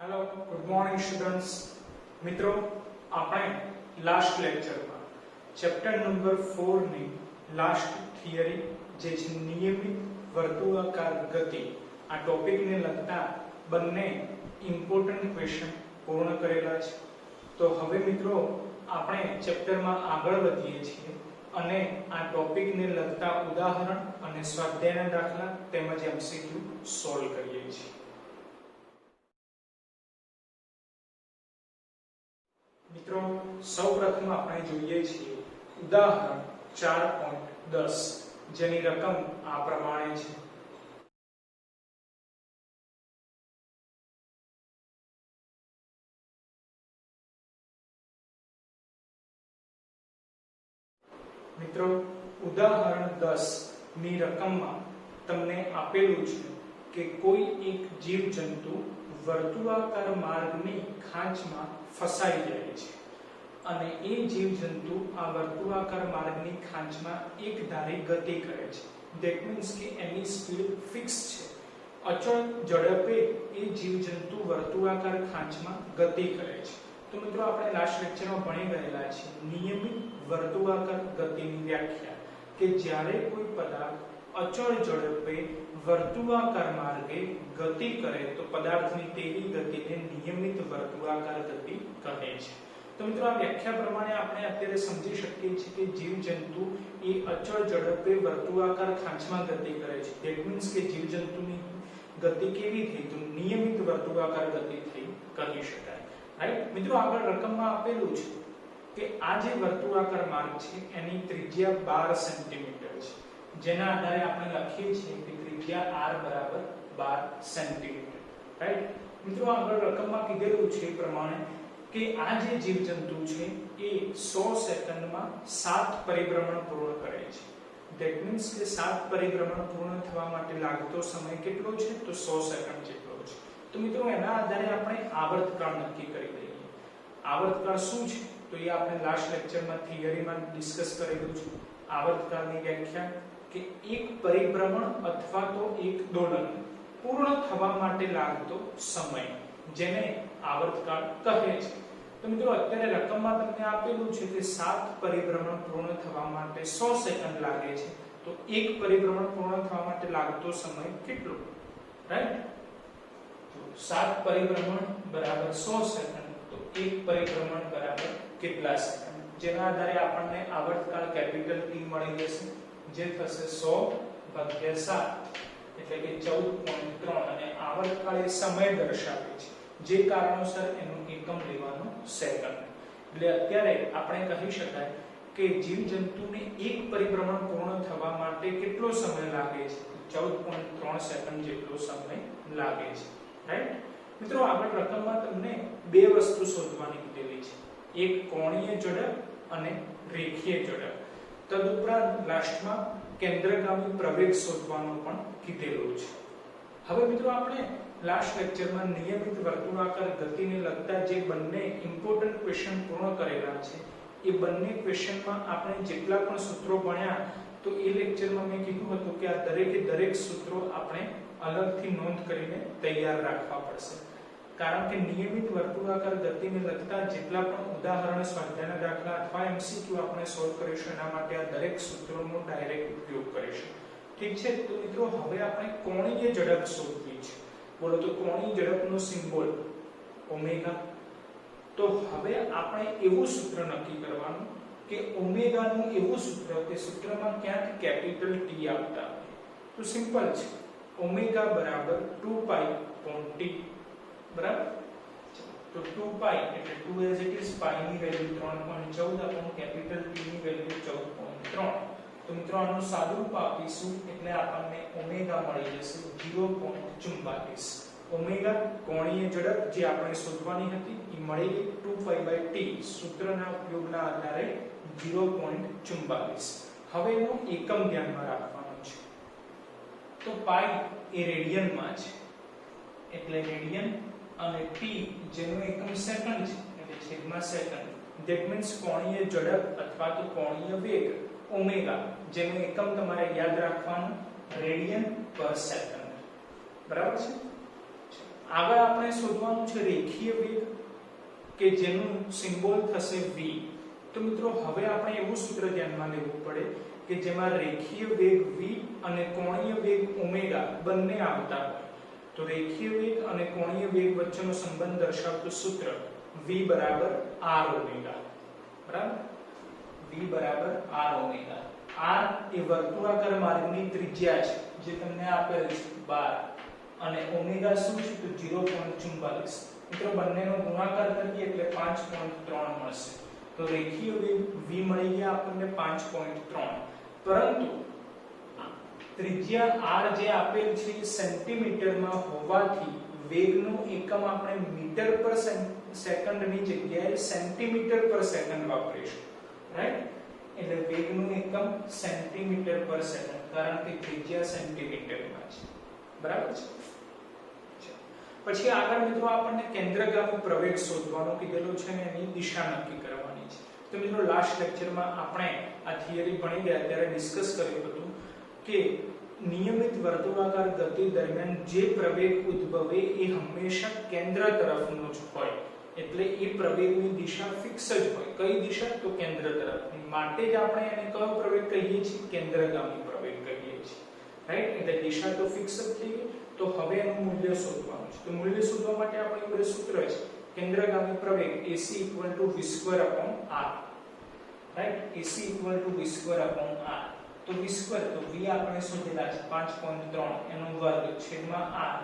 Hello good morning students. मित्रों આપણે last લેક્ચરમાં ચેપ્ટર નંબર 4 ની લાસ્ટ થિયરી જે છે નિયમિત વર્તુળાકાર ગતિ આ ટોપિકને લગતા બંને ઇમ્પોર્ટન્ટ ક્વેશ્ચન પૂર્ણ કરેલા છે। તો હવે મિત્રો આપણે ચેપ્ટરમાં આગળ વધીએ છીએ અને આ ટોપિકને લગતા ઉદાહરણ અને સ્વાધ્યાયના દાખલા તેમજ એમસીક્યુ સોલ્વ કરીએ છીએ। મિત્રો સૌપ્રથમ આપણે જોઈએ છીએ ઉદાહરણ 4.10 જેની રકમ આ પ્રમાણે છે। મિત્રો ઉદાહરણ 10 ની રકમમાં તમને આપેલું છે કે કોઈ એક જીવજંતુ વર્તુળાકાર માર્ગની ખાંચમાં ફસાઈ જાય છે અને એ જીવજંતુ આ વર્તુળાકાર માર્ગની ખાંચમાં એક ધારી ગતિ કરે છે। ધેટ મીન્સ કે એની સ્પીડ ફિક્સ છે, અચળ ઝડપે એ જીવજંતુ વર્તુળાકાર ખાંચમાં ગતિ કરે છે। તો મિત્રો આપણે લાસ્ટ લેક્ચરમાં ભણી ગયેલા છે નિયમિત વર્તુળાકાર ગતિની વ્યાખ્યા કે જ્યારે કોઈ પદાર્થ અચળ ઝડપે વર્તુળાકાર માર્ગે ગતિ કરે તો પદાર્થની તેવી ગતિને નિયમિત વર્તુળાકાર ગતિ કહે છે। તો મિત્રો આ વ્યાખ્યા પ્રમાણે આપણે અત્યારે સમજી શકીએ છીએ કે જીવજંતુ એ અચળ ઝડપે વર્તુળાકાર ખાંચમાં ગતિ કરે છે। ધેટ મીન્સ કે જીવજંતુની ગતિ કેવી થઈ તો નિયમિત વર્તુળાકાર ગતિ થઈ કહી શકાય। રાઈટ મિત્રો આગળ રકમમાં આપેલું છે કે આ જે વર્તુળાકાર માર્ગ છે એની ત્રિજ્યા 12 સેન્ટીમીટર છે, જેના આધારે આપણે લખીએ છીએ કે ત્રિજ્યા r બરાબર 12 સેન્ટીમીટર। રાઈટ મિત્રો આગળ રકમમાં કીધેલું છે એ પ્રમાણે કે આ જે જીવજંતુ છે એ 100 સેકન્ડમાં 7 પરિભ્રમણ પૂર્ણ કરે છે। ધેટ મીન્સ કે 7 પરિભ્રમણ પૂર્ણ થવા માટે લાગતો સમય કેટલો છે તો 100 સેકન્ડ જેટલો છે। તો મિત્રો એના આધારે આપણે આવર્તકાળ નક્કી કરી દઈએ। આવર્તકાળ શું છે તો એ આપણે લાસ્ટ લેક્ચરમાં થિયરીમાં ડિસ્કસ કરેલું છે। આવર્તકાળની વ્યાખ્યા કે એક પરિભ્રમણ અથવા તો એક દોલન પૂર્ણ થવા માટે લાગતો સમય જેને આવર્તકાળ કહે છે। તો મિત્રો અત્યારે રકમમાં તમને આપેલું છે કે 7 પરિભ્રમણ પૂર્ણ થવા માટે 100 સેકન્ડ લાગે છે, તો એક પરિભ્રમણ પૂર્ણ થવા માટે લાગતો સમય કેટલો? રાઈટ, તો 7 પરિભ્રમણ બરાબર 100 સેકન્ડ, તો એક પરિભ્રમણ બરાબર કેટલા સેકન્ડ, જેના આધારે આપણને આવર્તકાળ કેપિટલ T મળી જશે જે થશે 100 ભાગ્યા 7 એટલે કે 14.3 અને આવર્તકાળ એ સમય દર્શાવે છે જે કારણોસર એનું એકમ લેવાનું સેકન્ડ। એટલે અત્યારે આપણે કહી શકાય કે જીવજંતુને એક પરિભ્રમણ પૂર્ણ થવા માટે કેટલો સમય લાગે છે? 14.3 સેકન્ડ જેટલો સમય લાગે છે। રાઈટ મિત્રો આગળ રકમમાં તમને બે વસ્તુ શોધવાની કીધેલી છે, એક કોણીય ઝડપ અને રેખીય ઝડપ। તદુપરાંત લાસ્ટમાં કેન્દ્રગામી પ્રવેગ શોધવાનું પણ કીધેલું છે। હવે મિત્રો આપણે લાસ્ટ લેક્ચરમાં નિયમિત વર્તુળાકાર ગતિને લગતા જે બંને ઇમ્પોર્ટન્ટ ક્વેશ્ચન પૂર્ણ કરેલા છે એ બંને ક્વેશ્ચનમાં આપણે જેટલા પણ સૂત્રો ભણ્યા તો એ લેક્ચરમાં મેં કીધું હતું કે આ દરેકે દરેક સૂત્રો આપણે અલગથી નોંધ કરીને તૈયાર રાખવા પડશે, કારણ કે નિયમિત વર્તુળાકાર ગતિને લગતા જેટલા પણ ઉદાહરણ સ્વાધ્યાયના દાખલા અથવા એમસીક્યુ આપણે સોલ્વ કરીશું એના માટે આ દરેક સૂત્રોનો ડાયરેક્ટ ઉપયોગ કરીશું। ઠીક છે, તો મિત્રો હવે આપણે કોણીય ઝડપ શોધવી છે। બોલો તો કોણીય ઝડપનો સિમ્બોલ ઓમેગા। તો હવે આપણે એવું સૂત્ર નક્કી કરવાનું કે ઓમેગાનું એવું સૂત્ર કે સૂત્રમાં ક્યાંક કેપિટલ T આવતા હોય તો સિમ્પલ છે, ઓમેગા બરાબર 2 પાઈ upon T બરાબર। તો 2 પાઈ એટલે 2 as it is પાઈ ની વેલ્યુ 3.14 upon કેપિટલ T ની વેલ્યુ 14.3। તો મિત્રો આનું સાદુરૂપ આપીશું એટલે આપણને ઓમેગા મળી જશે 0.44। ઓમેગા કોણીય ઝડપ જે આપણે શોધવાની હતી એ મળી ગઈ 2π/t સૂત્રના ઉપયોગના આધારે 0.44। હવે એનું એકમ ધ્યાનમાં રાખવાનું છે, તો પાઈ એ રેડિયનમાં છે એટલે રેડિયન અને t જેનો એકમ સેકન્ડ છે એટલે છેદમાં સેકન્ડ। ધેટ મીન્સ કોણીય ઝડપ અથવા તો કોણીય વેગ ઓમેગા જેનું એકમ તમારે યાદ રાખવાનું રેડિયન પર સેકન્ડ, બરાબર છે। આગળ આપણે શોધવાનું છે રેખીય વેગ કે જેનું સિમ્બોલ થશે v. તો મિત્રો હવે આપણે એવું સૂત્ર ધ્યાનમાં લેવું પડે કે જેમાં રેખીય વેગ v અને કોણીય વેગ ઓમેગા બંને આવતા હોય. તો રેખીય વેગ અને કોણીય વેગ વચ્ચેનો સંબંધ દર્શાવતું સૂત્ર v બરાબર r ઓમેગા. બરાબર, v બરાબર r ઓમેગા. r એ વર્તુળાકાર માર્ગની ત્રિજ્યા છે જે તમને આપેલ છે 12 અને ઓમેગા શું છે તો 0.44. મિત્રો બંનેનો ગુણાકાર કરીએ એટલે 5.3 મળશે. તો રેખીય વેગ v મળી ગયા આપણને 5.3. પરંતુ ત્રિજ્યા r જે આપેલ છે સેન્ટીમીટરમાં હોવાથી વેગનો એકમ આપણે મીટર પર સેકન્ડની જગ્યાએ સેન્ટીમીટર પર સેકન્ડ વાપરીશું. રાઈટ, એટલે વેગનું એકમ સેન્ટીમીટર પર સેકન્ડ, કારણ કે ત્રિજ્યા સેન્ટીમીટરમાં છે. બરાબર છે. પછી આગળ મિત્રો આપણને કેન્દ્રગામી પ્રવેગ શોધવાનો કીધેલો છે અને એની દિશા નક્કી કરવાની છે. તો મિત્રો લાસ્ટ લેક્ચરમાં આપણે આ થિયરી ભણી ગયા ત્યારે ડિસ્કસ કર્યું હતું કે નિયમિત વર્તુળાકાર ગતિ દરમિયાન જે પ્રવેગ ઉદ્ભવે એ હંમેશા કેન્દ્ર તરફનો જ હોય. એટલે એ પ્રવેગની દિશા ફિક્સ જ હોય. કઈ દિશા તો કેન્દ્ર તરફની. માટે જ આપણે એને કયો પ્રવેગ કહીએ છીએ? કેન્દ્રગામી પ્રવેગ કહીએ છીએ. રાઈટ, એટલે દિશા તો ફિક્સ જ થઈ ગઈ. તો હવે એનું મૂલ્ય શોધવાનું છે. તો મૂલ્ય શોધવા માટે આપણી પાસે સૂત્ર છે કેન્દ્રગામી પ્રવેગ AC = v²/r. Right, AC = v²/r. તો v² તો v આપણે શોધેલા છે 5.3 એનો વર્ગ છેદમાં r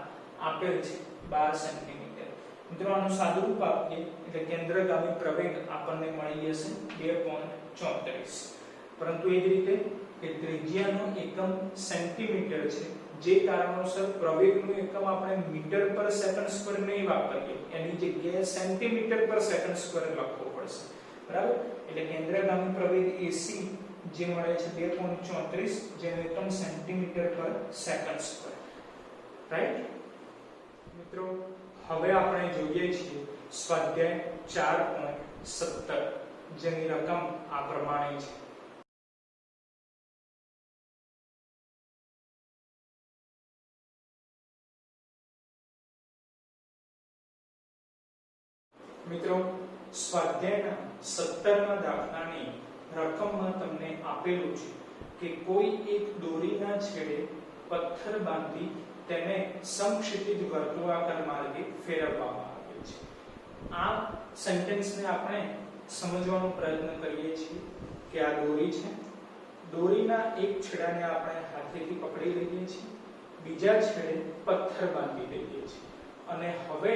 આપેલ છે 12 સેન્ટીમીટર. મિત્રો આનું સાદુરૂપ આપીએ એટલે કેન્દ્રગામી પ્રવેગ આપણને મળી જશે 2.34. પરંતુ એ જ રીતે કે ત્રિજ્યાનો એકમ સેન્ટીમીટર છે, જે કારણોસર પ્રવેગનું એકમ આપણે મીટર પર સેકન્ડ સ્ક્વેર નહીં વાપરીએ, એની જગ્યાએ સેન્ટીમીટર પર સેકન્ડ સ્ક્વેર લખવો પડશે. બરાબર, એટલે કેન્દ્રગામી પ્રવેગ AC જે મળે છે 2.34 જેનું એકમ સેન્ટીમીટર પર સેકન્ડ સ્ક્વેર. રાઈટ મિત્રો, હવે આપણે જોઈએ છીએ સ્વાધ્યાય 4.17 જેની રકમ આ પ્રમાણે છે. મિત્રો સ્વાધ્યાયના 17મા દાખલાની રકમમાં તમને આપેલું છે કે કોઈ એક દોરીના છેડે પથ્થર બાંધી તેને સમક્ષિતિજ વર્તુળાકાર માર્ગે ફેરવવામાં આવે છે. આ સેન્ટેન્સને આપણે સમજવાનો પ્રયત્ન કરીએ છીએ કે આ દોરી છે. દોરીના એક છેડાને આપણે હાથેથી પકડી લઈએ છીએ, બીજા છેડે પથ્થર બાંધી દઈએ છીએ અને હવે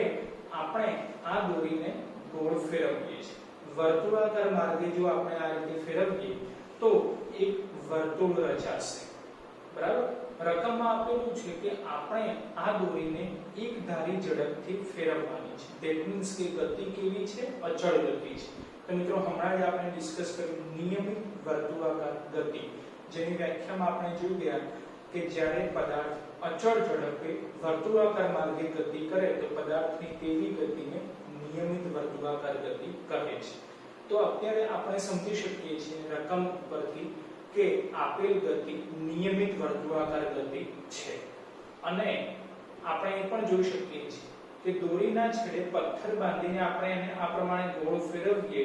આપણે આ દોરીને ગોળ ફેરવીએ છીએ. વર્તુળાકાર માર્ગે જો આપણે આ રીતે ફેરવીએ તો એક વર્તુળ રચાશે. બરાબર, રકમમાં આપેલું છે કે આપણે આ દોરીને એક ધારી ઝડપથી ફેરવવાની છે. ધેટ મીન્સ કે ગતિ કેવી છે? અચળ ગતિ છે. તો મિત્રો હમણાં જ આપણે ડિસ્કસ કર્યું નિયમિત વર્તુળાકાર ગતિ, જેની વ્યાખ્યામાં આપણે જોઈ ગયા કે જ્યારે પદાર્થ અચળ ઝડપે વર્તુળાકાર માર્ગે ગતિ કરે તો પદાર્થની તેવી ગતિને નિયમિત વર્તુળાકાર ગતિ કહે છે. તો અત્યારે આપણે સમજી શકીએ છીએ રકમ પરથી કે આપેલ ગતિ નિયમિત વર્તુળાકાર ગતિ છે. અને આપણે એ પણ જોઈ શકીએ છીએ કે દોરીના છેડે પથ્થર બાંધીને આપણે એને આ પ્રમાણે ગોળ ફેરવીએ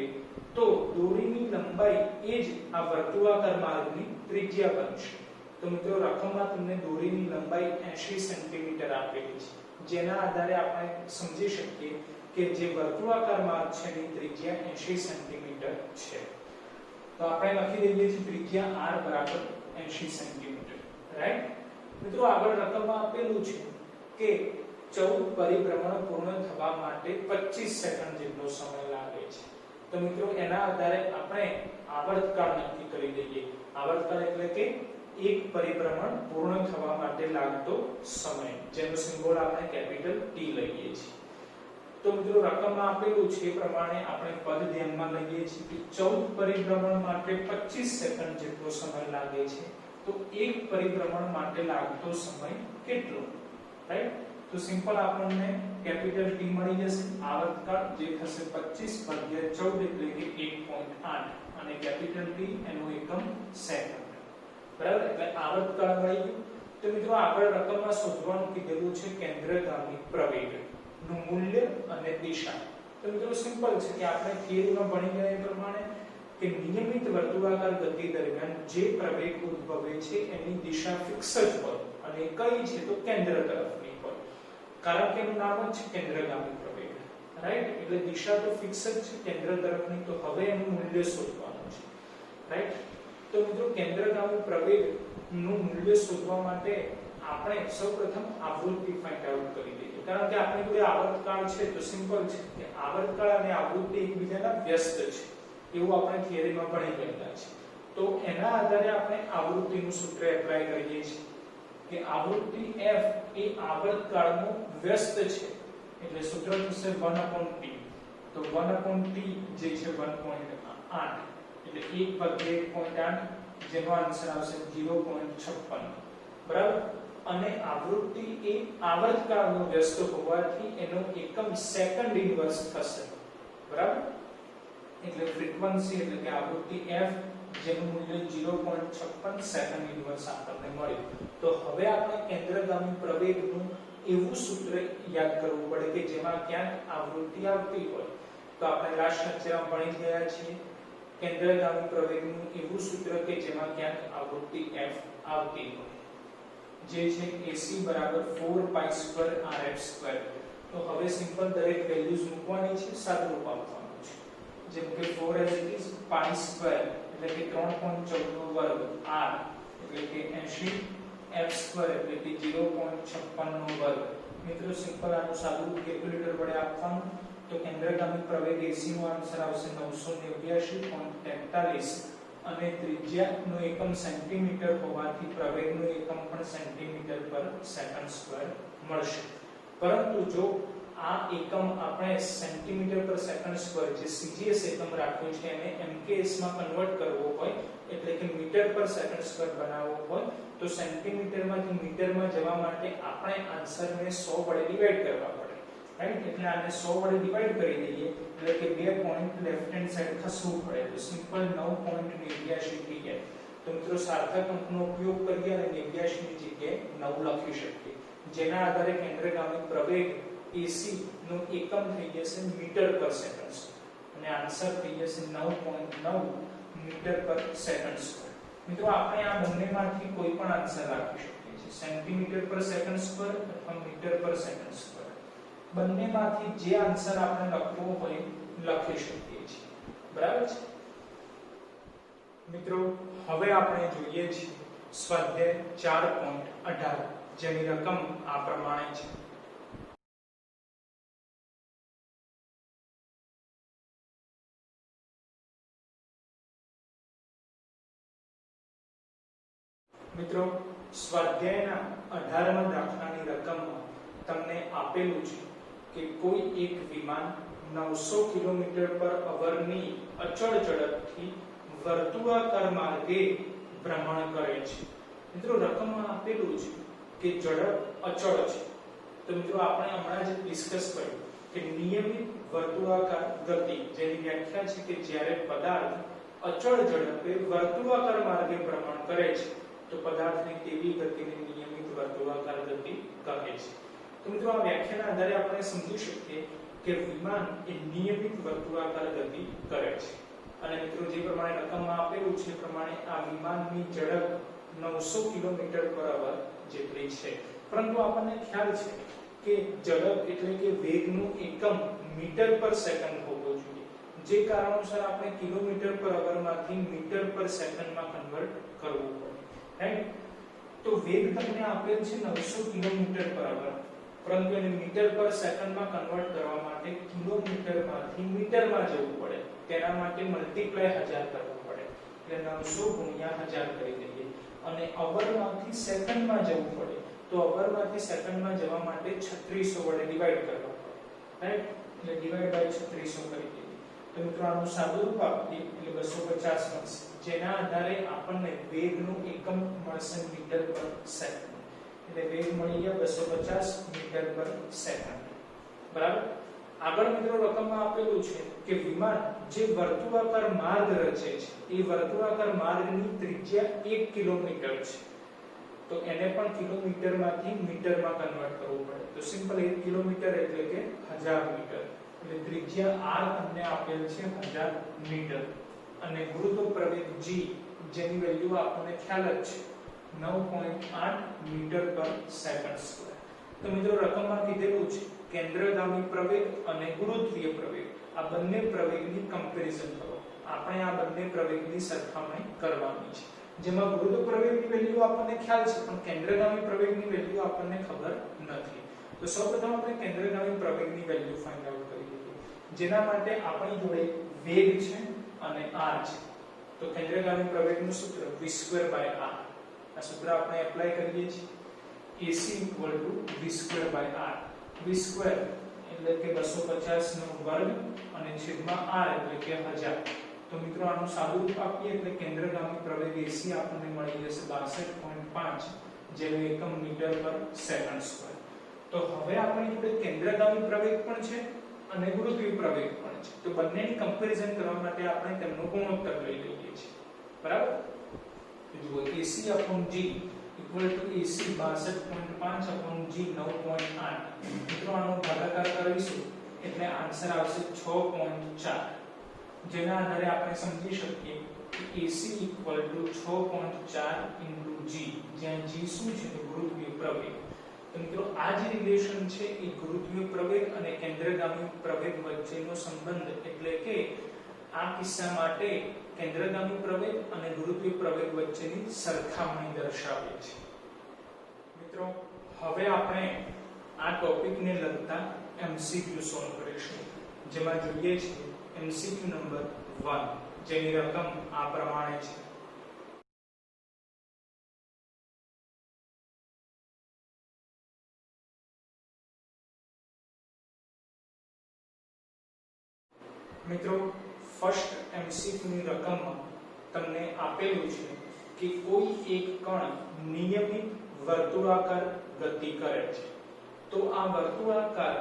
તો દોરીની લંબાઈ એ જ આ વર્તુળાકાર માર્ગની ત્રિજ્યા બનશે. તો મિત્રો રકમમાં તમને દોરીની લંબાઈ 80 સેન્ટીમીટર આપેલી છે, જેના આધારે આપણે સમજી શકીએ કે જે વર્તુળાકાર માર્ગ છે એની ત્રિજ્યા 80 સેન્ટીમીટર છે. તો આપણે લખી દઈએ છીએ ત્રિજ્યા r બરાબર 80 સેન્ટીમીટર. રાઈટ મિત્રો, આગળ રકમમાં આપેલું છે કે 14 પરિભ્રમણ પૂર્ણ થવા માટે 25 સેકન્ડ જેટલો સમય લાગે છે. તો મિત્રો એના આધારે આપણે આવર્તકાળ નક્કી કરી દઈએ. આવર્તકાળ એટલે કે એક પરિભ્રમણ પૂર્ણ થવા માટે લાગતો સમય, જેનો સિમ્બોલ આપણે કેપિટલ T લઈએ છીએ. તો મિત્રો રકમમાં આપેલું છે એ પ્રમાણે આપણે પદ ધ્યાનમાં લઈએ છીએ કે 14 પરિભ્રમણ માટે 25 સેકન્ડ જેટલો સમય લાગે છે. તો એક પરિભ્રમણ માટે લાગતો સમય કેટલો? રાઈટ, તો સિમ્પલ આપણને કેપિટલ T મળી જશે. આવર્તકાળ જે થશે 25 ભાગ્યા 14 એટલે કે 1.8 અને કેપિટલ T એનો એકમ સેકન્ડ. બરાબર, એટલે આવર્તકાળ મળી ગયો. તો મિત્રો આગળ રકમમાં શોધવાનું કીધેલું છે કેન્દ્રગામી પ્રવેગનું મૂલ્ય અને દિશા. તો મિત્રો સિમ્પલ છે કે આપણે થિયરીમાં ભણી ગયા એ પ્રમાણે કે નિયમિત વર્તુળાકાર ગતિ દરમિયાન જે પ્રવેગ ઉદ્ભવે છે એની દિશા ફિક્સ જ હોય અને કઈ છે તો કેન્દ્ર તરફની હોય, કારણ કે એનું નામ જ છે કેન્દ્રગામી પ્રવેગ, રાઈટ. એટલે દિશા તો ફિક્સ જ છે કેન્દ્ર તરફની. તો હવે એનું મૂલ્ય શોધવાનું છે, રાઈટ. તો મિત્રો કેન્દ્રગામી પ્રવેગનું મૂલ્ય શોધવા માટે આપણે સૌપ્રથમ આવૃત્તિ ફાઇન્ડ આઉટ કરી દઈએ, કારણ કે આપણી જોડે આવર્તકાળ છે. તો સિમ્પલ છે કે આવર્તકાળ અને આવૃત્તિ એકબીજાના વ્યસ્ત છે એવું આપણે થિયરીમાં ભણી ગયેલા છે. તો એના આધારે આપણે આવૃત્તિનું સૂત્ર એપ્લાય કરીએ છીએ કે આવૃત્તિ f એ આવર્તકાળનો વ્યસ્ત છે, એટલે સૂત્ર થશે 1/t. તો 1/t જે છે 1.8 એટલે 1/1.8 જેનો આન્સર આવશે 0.56, બરાબર. અને આવૃત્તિ એ આવર્તકાળનો વ્યસ્ત હોવાથી એનો એકમ સેકન્ડ ઇન્વર્સ થશે, બરાબર. એટલે ફ્રીક્વન્સી એટલે કે આવૃત્તિ f જેનું મૂલ્ય 0.56 સેકન્ડ ઇન્વર્સ આપણને મળ્યું. તો હવે આપણે કેન્દ્રગામી પ્રવેગનું એવું સૂત્ર યાદ કરવું પડે કે જેમાં ક્યાંક આવૃત્તિ આવતી હોય. તો આપણે લાસ્ટ લેક્ચરમાં ભણી ગયા છીએ કેન્દ્રગામી પ્રવેગનું એવું સૂત્ર કે જેમાં ક્યાંક આવૃત્તિ f આવતી હોય, જે છે AC બરાબર 4π2Rf². તો હવે સિમ્પલ દરેક વેલ્યુઝ મૂકવાની છે, સાદુરૂપ આપવાનું છે. જેમ કે 4 as it is π² એટલે કે 3.14 નો વર્ગ, r એટલે કે 80, f² એટલે કે 0.56 નો વર્ગ. મિત્રો સિમ્પલ આનું સાદુરૂપ કેલ્ક્યુલેટર વડે આપવાનું. તો કેન્દ્રગામી પ્રવેગ AC નો આન્સર આવશે 989.43 અને ત્રિજ્યાનો એકમ સેન્ટીમીટર હોવાથી પ્રવેગનો એકમ પણ સેન્ટીમીટર પર સેકન્ડ સ્ક્વેર મળશે. પરંતુ જો આ એકમ આપણે સેન્ટીમીટર પર સેકન્ડ સ્ક્વેર જે CGS એકમ રાખ્યો છે એને MKS માં કન્વર્ટ કરવો હોય એટલે કે મીટર પર સેકન્ડ સ્ક્વેર બનાવવો હોય તો સેન્ટીમીટરમાંથી મીટરમાં જવા માટે આપણે આન્સરને 100 વડે ડિવાઈડ કરવા પડે, રાઈટ. એટલે આને 100 વડે ડિવાઈડ કરી દઈએ એટલે કે 2 પોઈન્ટ લેફ્ટ હેન્ડ સાઈડ ખસવું પડે. તો સિમ્પલ 9.89 થઈ જાય. તો મિત્રો સાર્થક અંકનો ઉપયોગ કરી અને 89 ની જગ્યાએ 9 લખી શકીએ, જેના આધારે કેન્દ્રગામી પ્રવેગ AC નો એકમ થઈ જશે મીટર પર સેકન્ડ અને આન્સર થઈ જશે 9.9 મીટર પર સેકન્ડ સ્ક્વેર. મિત્રો આપણે આ બંનેમાંથી કોઈ પણ આન્સર રાખી શકીએ છીએ, સેન્ટીમીટર પર સેકન્ડ સ્ક્વેર અથવા મીટર પર સેકન્ડ સ્ક્વેર. બંનેમાંથી જે આન્સર આપણે લખવો હોય લખી શકીએ છીએ, બરાબર છે. મિત્રો હવે આપણે જોઈએ છીએ સ્વાધ્યાય 4.18 જેની રકમ આ પ્રમાણે છે. મિત્રો સ્વાધ્યાયના 18મા દાખલાની રકમમાં તમને આપેલું છે કે કોઈ એક વિમાન 900 કિલોમીટર પર અવરની અચળ ઝડપથી વર્તુળાકાર માર્ગે ભ્રમણ કરે છે. મિત્રો રકમમાં આપેલું છે કે ઝડપ અચળ છે. તો મિત્રો આપણે હમણાં જ ડિસ્કસ કર્યું કે નિયમિત વર્તુળાકાર ગતિ જેની વ્યાખ્યા છે કે જ્યારે પદાર્થ અચળ ઝડપે વર્તુળાકાર માર્ગે ભ્રમણ કરે છે તો પદાર્થની તેવી ગતિને નિયમિત વર્તુળાકાર ગતિ કહે છે. તો મિત્રો આ વ્યાખ્યાના આધારે આપણે સમજી શકીએ કે વિમાન એ નિયમિત વર્તુળાકાર ગતિ કરે છે. અને મિત્રો જે પ્રમાણે રકમમાં આપેલું છે પ્રમાણે આ વિમાનની ઝડપ 900 કિલોમીટર/અવર જેટલી છે. પરંતુ આપણને ખ્યાલ છે કે ઝડપ એટલે કે વેગનું એકમ મીટર પર સેકન્ડ હોવો જોઈએ, જે કારણોસર આપણે કિલોમીટર/અવર માંથી મીટર પર સેકન્ડમાં કન્વર્ટ કરવું પડે, રાઈટ. તો વેગ તમને આપેલ છે 900 કિલોમીટર/અવર, પરંતુ એને મીટર પર સેકન્ડમાં કન્વર્ટ કરવા માટે કિલોમીટરમાંથી મીટરમાં જવું પડે. તેના માટે મલ્ટીપ્લાય 1000 કરવું પડે, એટલે 900 ગુણ્યા 1000 કરી દઈએ. અને અવરમાંથી સેકન્ડમાં જવું પડે તો અવરમાંથી સેકન્ડમાં જવા માટે 3600 વડે ડિવાઈડ કરવા પડે, રાઈટ. એટલે ડિવાઈડ બાય 3600 કરી દઈએ. તો મિત્રો આનું સાદુરૂપ આપીએ એટલે 250 મળશે, જેના આધારે આપણને વેગનું એકમ મળશે મીટર પર સેકન્ડ. એટલે વેગ મળી ગયા 250 મીટર પર સેકન્ડ, બરાબર. આગળ મિત્રો રકમમાં આપેલું છે કે વિમાન જે વર્તુળાકાર માર્ગ રચે છે એ વર્તુળાકાર માર્ગની ત્રિજ્યા 1 કિલોમીટર છે. તો એને પણ કિલોમીટરમાંથી મીટરમાં કન્વર્ટ કરવું પડે. તો સિમ્પલ 1 કિલોમીટર એટલે કે 1000 મીટર. એટલે ત્રિજ્યા r તમને આપેલ છે 1000 મીટર અને ગુરુત્વ પ્રવેગ g જેની વેલ્યુ આપણને ખ્યાલ જ છે 9.8 મીટર પર સેકન્ડ સ્ક્વેર. તો મિત્રો રકમમાં કીધેલું છે કેન્દ્રગામી પ્રવેગ અને ગુરુત્વીય પ્રવેગ આ બંને પ્રવેગની કમ્પેરિઝન કરો. આપણે આ બંને પ્રવેગની સરખામણી કરવાની છે. જેમાં ગુરુત્વ પ્રવેગની વેલ્યુ આપણને ખ્યાલ છે પણ કેન્દ્રગામી પ્રવેગની વેલ્યુ આપણને ખબર નથી. તો સૌપ્રથમ આપણે કેન્દ્રગામી પ્રવેગની વેલ્યુ ફાઇન્ડ આઉટ કરી લઈએ. જેના માટે આપણી જોડે વેગ છે અને r છે. તો કેન્દ્રગામી પ્રવેગનું સૂત્ર v²r. આ સૂત્ર આપણે એપ્લાય કરીએ છીએ. AC v²r. v² એટલે કે 250 નો વર્ગ અને છેદમાં r એટલે કે 1000. તો મિત્રો આનું સાદું રૂપ આપીએ એટલે કેન્દ્રગામી પ્રવેગ AC આપણને મળી જશે 62.5 જેનું એકમ મીટર પર સેકન્ડ સ્ક્વેર. તો હવે આપણી જોડે કેન્દ્રગામી પ્રવેગ પણ છે અને ગુરુત્વીય પ્રવેગ પણ છે. તો બંનેની કમ્પેરિઝન કરવા માટે આપણે તેમનો ગુણોત્તર લઈ લઈએ છીએ. બરાબર? તો જુઓ AC / g AC 62.5 / g 9.8. મિત્રો આનો ભાગાકાર કરીશું એટલે આન્સર આવશે 6.4. જેના આધારે આપણે સમજી શકીએ કે AC = 6.4 * g જ્યાં g શું છે તો ગુરુત્વીય પ્રવેગ. તો મિત્રો આ જે રિલેશન છે એ ગુરુત્વીય પ્રવેગ અને કેન્દ્રગામી પ્રવેગ વચ્ચેનો સંબંધ એટલે કે આ કિસ્સા માટે કેન્દ્રગામી પ્રવેગ અને ગુરુત્વીય પ્રવેગ વચ્ચેની સરખામણી દર્શાવે છે. મિત્રો હવે આપણે આ ટોપિકને લગતા MCQ સોલ્વ કરીશું. જેમાં જોઈએ છીએ MCQ નંબર 1 જેની રકમ આ પ્રમાણે છે. મિત્રો ફર્સ્ટ MCQ ની રકમમાં તમને આપેલું છે કે કોઈ એક કણ નિયમિત વર્તુળાકાર ગતિ કરે છે. તો આ વર્તુળાકાર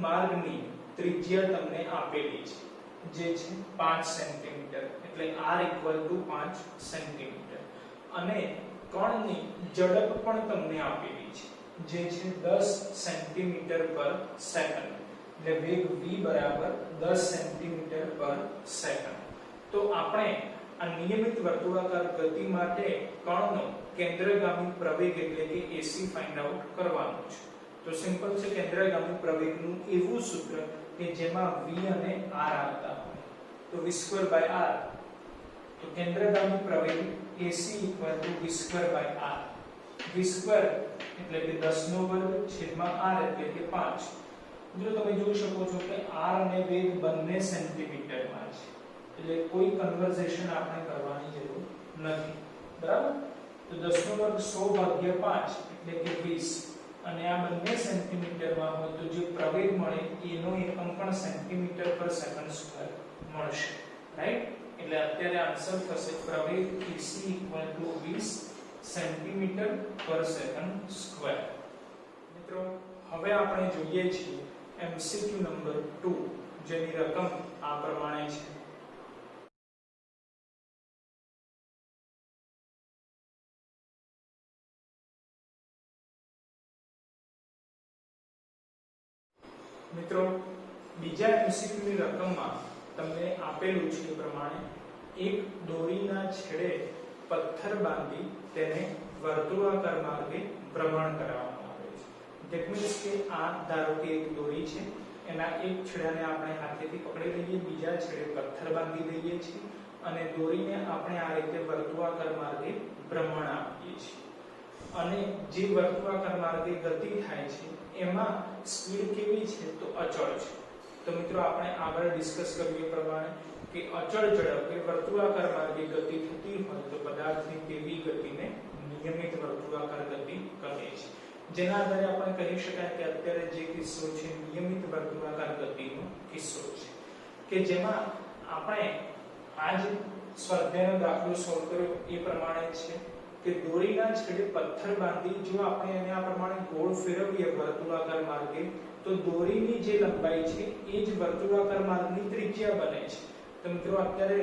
માર્ગની ત્રિજ્યા તમને આપેલી છે જે છે 5 સેન્ટીમીટર એટલે r = 5 સેન્ટીમીટર અને કણની ઝડપ પણ તમને આપેલી છે જે છે 10 સેન્ટીમીટર પર સેકન્ડ. એટલે વેગ v = 10 સેન્ટીમીટર પર સેકન્ડ. તો આપણે આ નિયમિત વર્તુળાકાર ગતિ માટે કણનો કેન્દ્રગામી પ્રવેગ એટલે કે AC ફાઇન્ડ આઉટ કરવાનો છે. તો સિમ્પલ છે કેન્દ્રગામી પ્રવેગનું એવું સૂત્ર કે જેમાં v અને r આવતા હોય. તો v²r. તો કેન્દ્રગામી પ્રવેગ AC = v²r. v² એટલે કે 10 નો વર્ગ છેદમાં r એટલે કે 5. જો તમે જોઈ શકો છો કે r અને વેગ બંને સેન્ટીમીટરમાં છે એટલે કોઈ કન્વર્ઝેશન આપણે કરવાની જરૂર નથી. બરાબર? તો 10 નો વર્ગ 100/5 એટલે કે 20 અને આ બંને સેન્ટીમીટરમાં હોય તો જે પ્રવેગ મળે એનો એકમ પણ સેન્ટીમીટર પર સેકન્ડ સ્ક્વેર મળશે. રાઈટ? એટલે અત્યારે આન્સર થશે પ્રવેગ AC = 20 સેન્ટીમીટર પર સેકન્ડ સ્ક્વેર. મિત્રો હવે આપણે જોઈએ છીએ MCQ નંબર 2 જેની રકમ આ પ્રમાણે છે. મિત્રો બીજા MCQ ની રકમમાં તમને આપેલું છે પ્રમાણે એક દોરીના છેડે પથ્થર બાંધી તેને વર્તુળાકાર માર્ગે ભ્રમણ કરાવવામાં આવે છે. ધેટ મીન્સ કે આ ધારો કે એક દોરી છે એના એક છેડાને આપણે હાથેથી પકડી લઈએ બીજા છેડે પથ્થર બાંધી દઈએ છીએ અને દોરીને આપણે આ રીતે વર્તુળાકાર માર્ગે ભ્રમણ આપીએ છીએ અને જે વર્તુળાકાર માર્ગે ગતિ થાય છે એમાં સ્પીડ કેવી છે તો અચળ છે. તો મિત્રો આપણે આગળ ડિસ્કસ કર્યું એ પ્રમાણે કે અચળ ઝડપે વર્તુળાકાર માર્ગે ગતિ થતી હોય તો પદાર્થની તેવી ગતિને નિયમિત વર્તુળાકાર ગતિ કહે છે. જેના આધારે આપણે કહી શકાય કે અત્યારે જે કિસ્સો છે નિયમિત વર્તુળાકાર ગતિનો કિસ્સો છે કે જેમાં આપણે આ જે સ્વાધ્યાયનો દાખલો સોલ્વ કર્યો એ પ્રમાણે છે કે દોરીના છેડે પથ્થર બાંધી જો આપણે એને આ પ્રમાણે ગોળ ફેરવીએ વર્તુળાકાર માર્ગે તો દોરીની જે લંબાઈ છે એ જ વર્તુળાકાર માર્ગની ત્રિજ્યા બને છે તો મિત્રો અત્યારે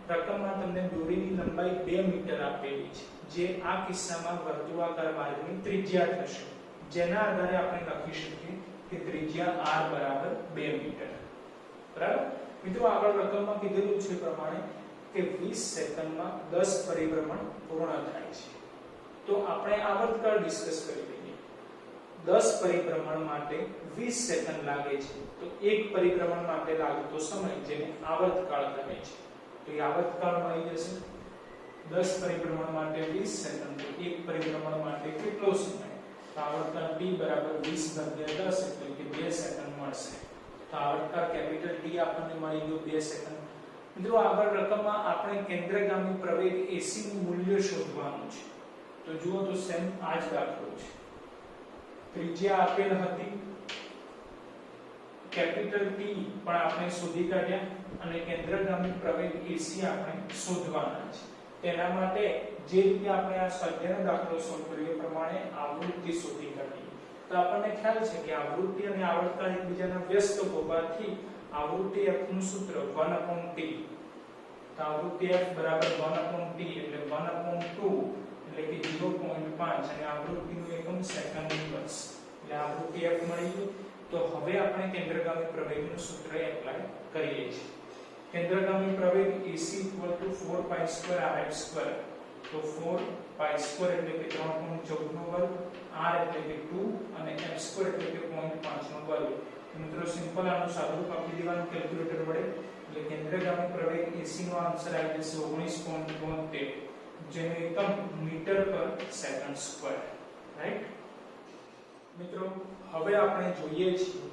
રકમમાં તમને દોરીની લંબાઈ 2 મીટર આપેલી છે, જે આ કિસ્સામાં વર્તુળાકાર માર્ગની ત્રિજ્યા થશે, જેના આધારે આપણે લખી શકીએ કે ત્રિજ્યા r બરાબર 2 મીટર. બરાબર મિત્રો, આગળ રકમમાં કીધેલું છે પ્રમાણે કે 20 સેકન્ડમાં 10 પરિભ્રમણ પૂર્ણ થાય છે. તો આપણે આવર્તકાળ ડિસ્કસ કરી લઈએ. 10 પરિભ્રમણ માટે 20 સેકન્ડ લાગે છે, તો એક પરિભ્રમણ માટે લાગતો સમય જેને આવર્તકાળ કહે છે, તો એ આવર્તકાળ મળી જશે. 10 પરિભ્રમણ માટે 20 સેકન્ડ, તો એક પરિભ્રમણ માટે કેટલો સમય? તો આવર્તકાળ t બરાબર 20 ભાગ્યા 10 એટલે કે 2 સેકન્ડ મળશે. તો આવર્તકાળ કેપિટલ T આપણને મળી ગયો 2 સેકન્ડ. મિત્રો, આગળ રકમમાં આપણે કેન્દ્રગામી પ્રવેગ AC નું મૂલ્ય શોધવાનું છે. તો જુઓ તો સેમ આ જ દાખલો છે. ત્રિજ્યા આપેલ હતી, કેપિટલ T પણ આપણે શોધી કાઢ્યા અને કેન્દ્રગામી પ્રવેગ AC આપણે શોધવાના છે. તેના માટે જે રીતે આપણે આ સ્વાધ્યાયનો દાખલો સોલ્વ કર્યો એ પ્રમાણે આવૃત્તિ શોધી કાઢી. તો આપણને ખ્યાલ છે કે આવૃત્તિ અને આવર્તકાળ એકબીજાના વ્યસ્ત હોવાથી આવૃત્તિ f નું સૂત્ર 1/t. તો આવૃત્તિ f બરાબર 1/t એટલે 1/2 એટલે કે 0.5 અને આવૃત્તિનું એકમ સેકન્ડ ઇન્વર્સ એટલે આવૃત્તિ f મળી ગઈ. તો હવે આપણે કેન્દ્રગામી પ્રવેગનું સૂત્ર એપ્લાય કરીએ છીએ. કેન્દ્રગામી પ્રવેગ AC 4π2rh². તો 4π² એટલે કે 3.14 નો વર્ગ, r એટલે કે 2 અને h² એટલે કે 0.5 નો વર્ગ. મિત્રો, સિમ્પલ આનું સાદુરૂપ આપી દેવાનું કેલ્ક્યુલેટર વડે. એટલે કેન્દ્રગામી પ્રવેગ AC નો આન્સર આવી જશે 19.72, જેનો એકમ મીટર પર સેકન્ડ સ્ક્વેર. રાઈટ મિત્રો, હવે આપણે જોઈએ છીએ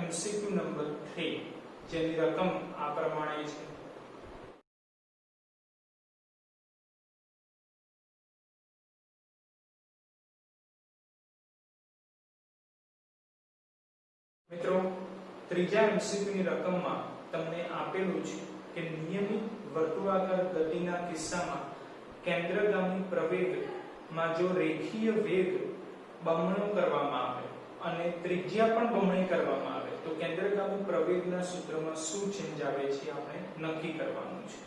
MCQ નંબર 3, જેની રકમ આ પ્રમાણે છે. મિત્રો, ત્રીજા MCQ ની રકમમાં તમને આપેલું છે કે નિયમિત વર્તુળાકાર ગતિના કિસ્સામાં કેન્દ્રગામી પ્રવેગમાં જો રેખીય વેગ બમણો કરવામાં આવે અને ત્રિજ્યા પણ બમણી કરવામાં આવે તો કેન્દ્રગામી પ્રવેગના સૂત્રમાં શું ચેન્જ આવે છે આપણે નક્કી કરવાનું છે.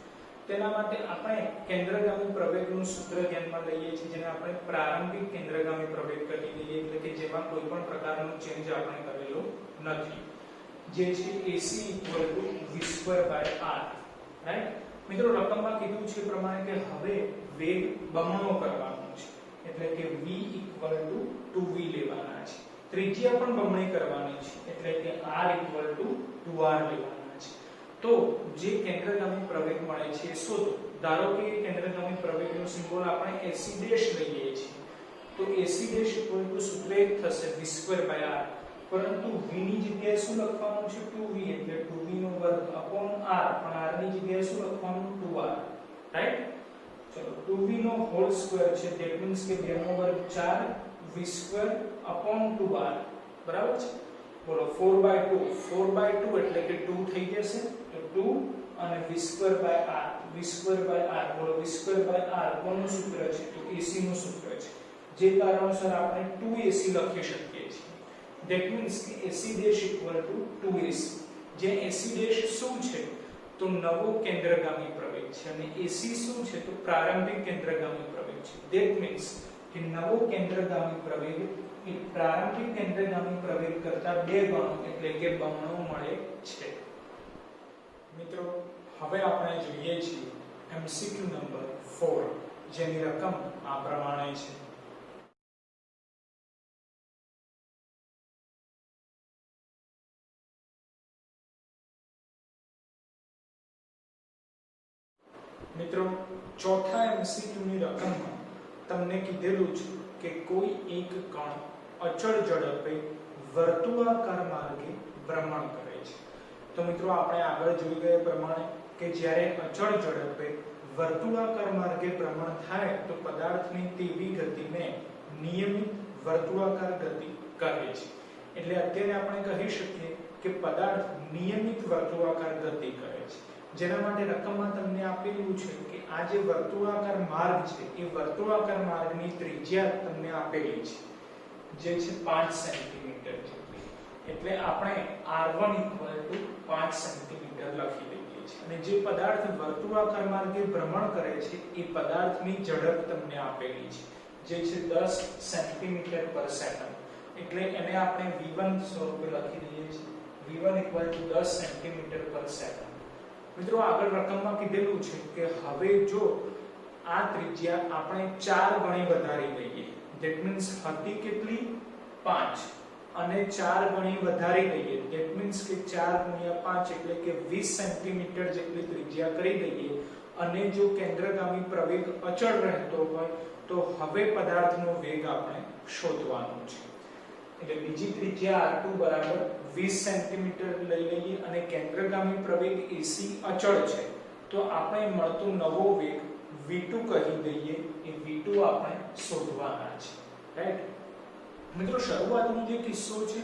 તેના માટે આપણે કેન્દ્રગામી પ્રવેગનું સૂત્ર ધ્યાનમાં લઈએ છીએ, જેને આપણે પ્રારંભિક કેન્દ્રગામી પ્રવેગ કહી દઈએ, એટલે કે જેમાં કોઈ પણ પ્રકારનો ચેન્જ આપણે કરેલો નથી, જે છે AC v²/r. રાઈટ મિત્રો, રકમમાં કીધું છે પ્રમાણે કે હવે વેગ બમણો કરવાનો છે, એટલે કે v = 2v લેવાના છે. ત્રિજ્યા પણ બમણી કરવાની છે, એટલે કે r = 2r લેવાના છે. તો જે કેન્દ્રગામી પ્રવેગ મળે છે એ શોધો. ધારો કે કેન્દ્રગામી પ્રવેગનો સિમ્બોલ આપણે AC' લઈએ છીએ, તો AC' સૂત્ર એક થશે v²/r, પરંતુ v ની જગ્યાએ શું લખવાનું છે? 2v એટલે 2v નો વર્ગ upon r, પણ r ની જગ્યાએ શું લખવાનું? 2r. રાઈટ? ચલો, 2v નો હોલ સ્ક્વેર છે, ધેટ મીન્સ કે 2 નો વર્ગ 4 v² upon 2r. બરાબર છે? બોલો 4/2 એટલે કે 2 થઈ જશે, તો 2 અને v²/r બોલો v²/r કોનું સૂત્ર છે? તો AC નું સૂત્ર છે, જે કારણોસર આપણે 2AC લખી શકીએ છીએ. ધેટ મીન્સ કે AC' = 2AC. જે AC' શું છે? તો નવો કેન્દ્રગામી પ્રવેગ છે, અને AC શું છે? તો પ્રારંભિક કેન્દ્રગામી પ્રવેગ છે. ધેટ મીન્સ કે નવો કેન્દ્રગામી પ્રવેગ એ પ્રારંભિક કેન્દ્રગામી પ્રવેગ કરતા 2 ગણો એટલે કે બમણો મળે છે. મિત્રો, હવે આપણે જોઈએ છીએ MCQ નંબર 4, જેની રકમ આ પ્રમાણે છે. મિત્રો, ચોથા MCQ ની રકમમાં તમને કીધેલું છે કે કોઈ એક કણ અચળ ઝડપે વર્તુળાકાર માર્ગે ભ્રમણ કરે છે. તો મિત્રો, આપણે આગળ જોઈ ગયા પ્રમાણે કે જ્યારે અચળ ઝડપે વર્તુળાકાર માર્ગે ભ્રમણ થાય તો પદાર્થની તેવી ગતિને નિયમિત વર્તુળાકાર ગતિ કહે છે. એટલે અત્યારે આપણે કહી શકીએ કે પદાર્થ નિયમિત વર્તુળાકાર ગતિ કરે છે. જેના માટે રકમમાં તમને આપેલું છે કે આ જે વર્તુળાકાર માર્ગ છે એ વર્તુળાકાર માર્ગની ત્રિજ્યા તમને આપેલી છે, જે છે 5 સેન્ટીમીટર જેટલી. એટલે આપણે r1 = 5 સેન્ટીમીટર લખી દઈએ છે અને જે પદાર્થ વર્તુળાકાર માર્ગે ભ્રમણ કરે છે એ પદાર્થની ઝડપ તમને આપેલી છે જે છે 10 સેન્ટીમીટર પર સેકન્ડ, એટલે એને આપણે v1 સ્વરૂપે લખી દઈએ છીએ v1 10 સેન્ટીમીટર પર સેકન્ડ। મિત્રો આગળ રકમમાં કીધેલું છે કે હવે જો આ ત્રિજ્યા આપણે 4 ગણી વધારી દઈએ, ધેટ મીન્સ હતી કેટલી 5 અને 4 ગણી વધારી દઈએ, ધેટ મીન્સ કે 4 * 5 એટલે કે 20 સેન્ટીમીટર જેટલી ત્રિજ્યા કરી દઈએ અને જો કેન્દ્રગામી પ્રવેગ અચળ રહેતો હોય તો હવે પદાર્થનો વેગ આપણે શોધવાનો છે। એટલે બીજી ત્રિજ્યા r2 બરાબર 20 સેન્ટીમીટર લઈ લઈએ અને કેન્દ્રગામી પ્રવેગ ac અચળ છે તો આપણે મળતો નવો વેગ v2 કહી દઈએ, એ v2 આપણે શોધવાના છે, રાઈટ। મિત્રો શરૂઆતનો જે કિસ્સો છે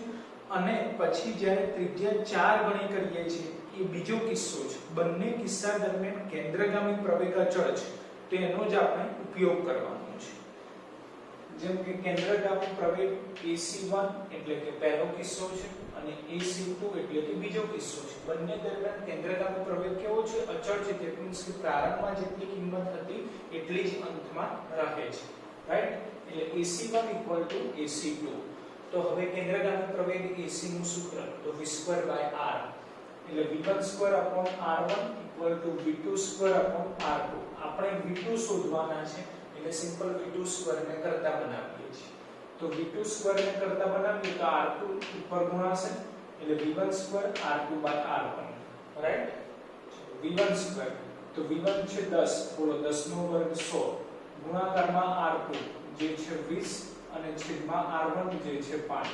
અને પછી જ્યારે ત્રિજ્યા 4 ગણી કરીએ છીએ એ બીજો કિસ્સો છે। બંને કિસ્સા દરમિયાન કેન્દ્રગામી પ્રવેગ અચળ છે તેનો જ આપણે ઉપયોગ કરવાનો છે। જેમ કે કેન્દ્રગામી પ્રવેગ AC1 એટલે કે પહેલો કિસ્સો છે અને AC2 એટલે કે બીજો કિસ્સો છે। બંને દરમિયાન કેન્દ્રગામી પ્રવેગ કેવો છે અચળ છે, ધેટ મીન્સ કે પ્રારંભમાં જેટલી કિંમત હતી એટલી જ અંતમાં રહે છે, રાઈટ। એટલે AC1 AC2 તો હવે કેન્દ્રગામી પ્રવેગ AC નું સૂત્ર તો v2/r એટલે v1/r1 v2/r2 આપણે v2 શોધવાના છે એટલે સિમ્પલ v2² ને કરતા બનાવીએ છીએ તો v2² ને કરતા બનાવીએ તો r2 ઉપર ગુણાશે એટલે v1/r2/r1 રાઈટ। v1² તો v1 છે 10 બોલો 10 નો વર્ગ 100 ગુણાકારમાં r2 જે છે 20 અને છેદમાં r1 જે છે 5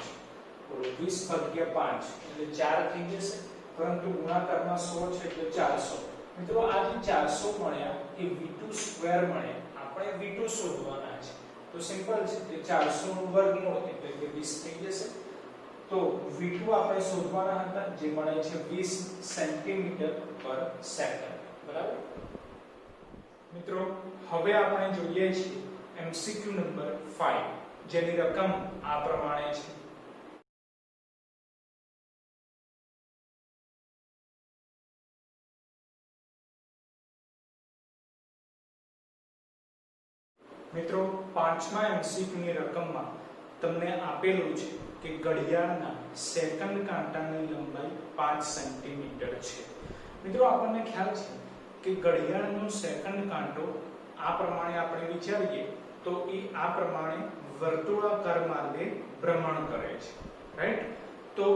બોલો 20/5 એટલે 4 થઈ જશે, પરંતુ ગુણાકારમાં 100 છે એટલે 400। મિત્રો આ જે 400 મળ્યા એ v2² મળ્યા, આપણે v2 શોધવાના છે તો સિમ્પલ છે કે 400 નું વર્ગમૂળ એટલે કે 20 થઈ જશે। તો v2 આપણે શોધવાના હતા જે મળે છે 20 સેન્ટીમીટર પર સેકન્ડ, બરાબર। મિત્રો હવે આપણે જોઈએ છીએ MCQ નંબર 5 જેની રકમ આ પ્રમાણે છે। મિત્રો પાંચમા MCQ ની રકમમાં તમને આપેલું છે કે ઘડિયાળના સેકન્ડ કાંટાની લંબાઈ 5 સેન્ટીમીટર છે। મિત્રો આપણને ખ્યાલ છે કે ઘડિયાળનો સેકન્ડ કાંટો આ પ્રમાણે આપણે વિચારીએ તો એ આ પ્રમાણે વર્તુળાકાર માર્ગે ભ્રમણ કરે છે, રાઈટ। તો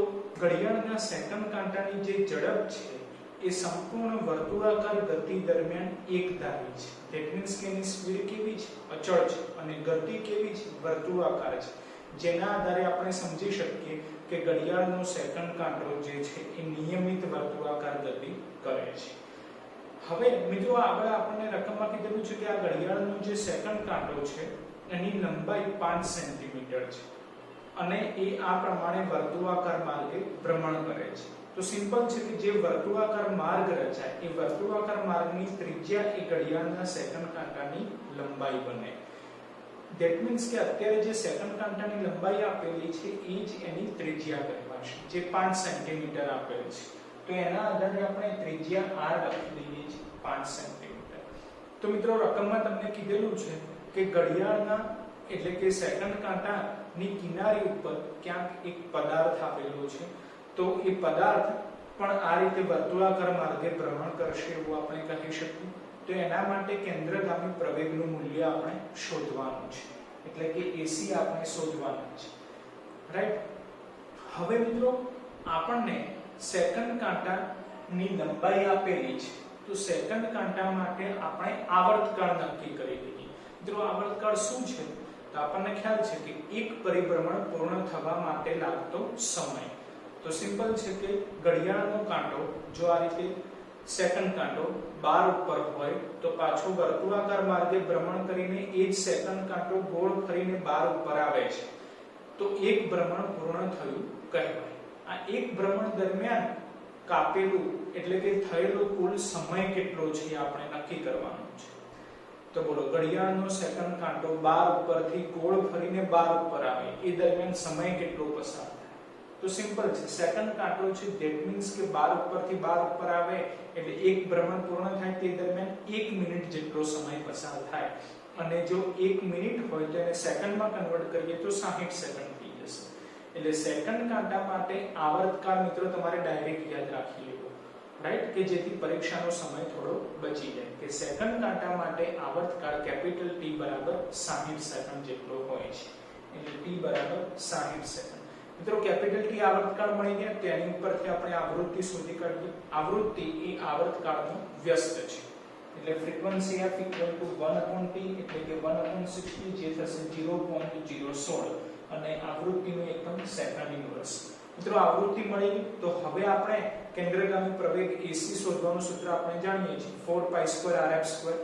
ઘડિયાળના સેકન્ડ કાંટાની જે ઝડપ છે એ સંપૂર્ણ વર્તુળાકાર ગતિ દરમિયાન એકધારી છે, ધેટ મીન્સ કે એની સ્પીડ કેવી છે અચળ છે અને ગતિ કેવી છે વર્તુળાકાર છે, જેના આધારે આપણે સમજી શકીએ કે ઘડિયાળનો સેકન્ડ કાંટો જે છે એ નિયમિત વર્તુળાકાર ગતિ કરે છે। હવે મિત્રો આગળ આપણને રકમમાં કીધેલું છે કે આ ઘડિયાળનો જે સેકન્ડ કાંટો છે એની લંબાઈ 5 સેન્ટીમીટર છે અને એ આ પ્રમાણે વર્તુળાકાર માર્ગે ભ્રમણ કરે છે। તો સિમ્પલ છે કે જે વર્તુળાકાર માર્ગ રચાય એ વર્તુળાકાર માર્ગની ત્રિજ્યા એ ઘડિયાળના સેકન્ડ કાંટાની લંબાઈ બને, ધેટ મીન્સ કે અત્યારે જે સેકન્ડ કાંટાની લંબાઈ આપેલી છે એ જ એની ત્રિજ્યા કહેવાશે જે 5 સેન્ટીમીટર આપેલ છે। તો એના આધારે આપણે ત્રિજ્યા r લખી દઈએ છીએ 5 સેન્ટીમીટર। તો મિત્રો રકમમાં તમને કીધેલું છે કે ઘડિયાળના એટલે કે સેકન્ડ કાંટાની કિનારી ઉપર ક્યાંક એક પદાર્થ આપેલો છે તો એ પદાર્થ પણ આ રીતે વર્તુળાકાર માર્ગે ભ્રમણ કરશે એવું આપણે કહી શકીએ। તો એના માટે કેન્દ્રગામી પ્રવેગનું મૂલ્ય આપણે શોધવાનું છે એટલે કે AC આપણે શોધવાનું છે, રાઈટ। હવે મિત્રો આપણને સેકન્ડ કાંટાની લંબાઈ આપેલી છે તો સેકન્ડ કાંટા માટે આપણે આવર્તકાળ નક્કી કરી દઈએ। મિત્રો આવર્તકાળ શું છે તો આપણને ખ્યાલ છે કે એક પરિભ્રમણ પૂર્ણ થવા માટે લાગતો સમય, તો સિમ્પલ છે કે ઘડિયાળનો કાંટો જો આ રીતે સેકન્ડ કાંટો 12 ઉપર હોય તો પાછો વર્તુળાકાર માર્ગે ભ્રમણ કરીને એ જ સેકન્ડ કાંટો ગોળ ફરીને 12 ઉપર આવે છે તો એક ભ્રમણ પૂર્ણ થયું કહેવાય। આ એક ભ્રમણ દરમિયાન કાપેલું એટલે કે થયેલો કુલ સમય કેટલો છે આપણે નક્કી કરવાનું છે। તો બોલો ઘડિયાળનો સેકન્ડ કાંટો 12 ઉપરથી ગોળ ફરીને 12 ઉપર આવે એ દરમિયાન સમય કેટલો પસાર થાય તો સિમ્પલ છે, સેકન્ડ કાંટો છે ધેટ મીન્સ કે 12 ઉપરથી 12 ઉપર આવે એટલે એક ભ્રમણ પૂર્ણ થાય તે દરમિયાન 1 મિનિટ જેટલો સમય પસાર થાય, અને જો 1 મિનિટ હોય તો એને સેકન્ડમાં કન્વર્ટ કરીએ તો 60 સેકન્ડ થઈ જશે. એટલે સેકન્ડ કાંટા માટે આવર્તકાળ મિત્રો તમારે ડાયરેક્ટ યાદ રાખી લેવો, રાઈટ, કે જેથી પરીક્ષાનો સમય થોડો બચી જાય. કે સેકન્ડ કાંટા માટે આવર્તકાળ કેપિટલ T બરાબર 60 સેકન્ડ જેટલો હોય છે. એટલે T બરાબર 60 સેકન્ડ. મિત્રો કેપિટલ T આવર્તકાળ મળી ગયા, તેની ઉપરથી આપણે આવૃત્તિ શોધી કાઢીએ. આવૃત્તિ એ આવર્તકાળનો વ્યસ્ત છે. એટલે ફ્રીક્વન્સી f = 1/t એટલે કે 1/60 જે થશે 0.016 અને આવૃત્તિનો એકમ સેકન્ડ ઇન્વર્સ. મિત્રો આવૃત્તિ મળી તો હવે આપણે કેન્દ્રગામી પ્રવેગ AC શોધવાનું સૂત્ર આપણે જાણીએ છીએ 4π2Rf².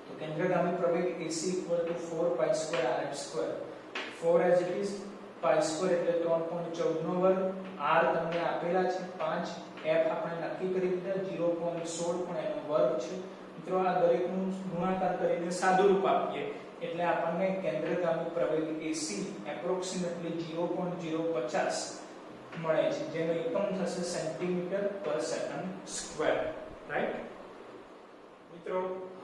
તો કેન્દ્રગામી પ્રવેગ AC = 4π2Rf². 4 as it is, π² એટલે 3.14 નો વર્ગ, r તમને આપેલા છે 5, f આપણે નક્કી કરી દીધા 0.16 પણ એનો વર્ગ છે. મિત્રો આ દરેકનું ગુણાકાર કરીને સાદું રૂપ આપીએ એટલે આપણને કેન્દ્રગામી પ્રવેગ AC એપ્રોક્સિમેટલી 0.050 મળે છે, જેનો એકમ થશે cm/s², રાઈટ. મિત્રો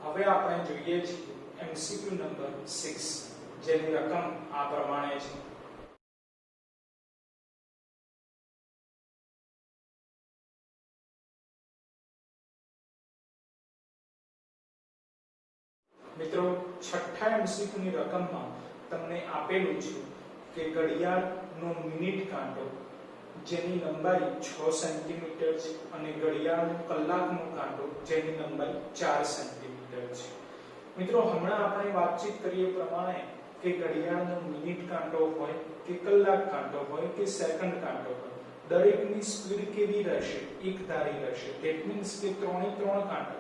હવે આપણે જોઈએ છીએ MCQ નંબર 6 જેની રકમ આ પ્રમાણે છે. મિત્રો છઠ્ઠા MCQ ની રકમમાં તમને આપેલું છે કે ઘડિયાળનો મિનિટ કાંટો જેની લંબાઈ 6 સેન્ટીમીટર છે અને ઘડિયાળનો કલાકનો કાંટો જેની લંબાઈ 4 સેન્ટીમીટર છે. મિત્રો હમણાં આપણે વાતચીત કરીએ પ્રમાણે કે ઘડિયાળનો મિનિટ કાંટો હોય કે કલાક કાંટો હોય કે સેકન્ડ કાંટો હોય, દરેકની સ્પીડ કેવી રહેશે? એક ધારી રહેશે. ધેટ મીન્સ કે ત્રણે ત્રણ કાંટો,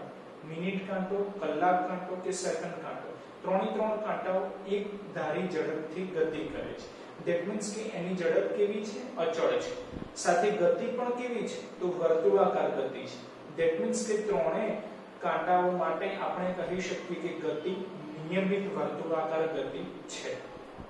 મિનિટ કાંટો, કલાક કાંટો કે સેકન્ડ કાંટો, ત્રણે ત્રણ કાંટાઓ એક ધારી ઝડપથી ગતિ કરે છે. ધેટ મીન્સ કે એની ઝડપ કેવી છે? અચળ છે. સાથે ગતિ પણ કેવી છે? તો વર્તુળાકાર ગતિ છે. ધેટ મીન્સ કે ત્રણે કાંટાઓ માટે આપણે કહી શકીએ કે ગતિ નિયમિત વર્તુળાકાર ગતિ છે,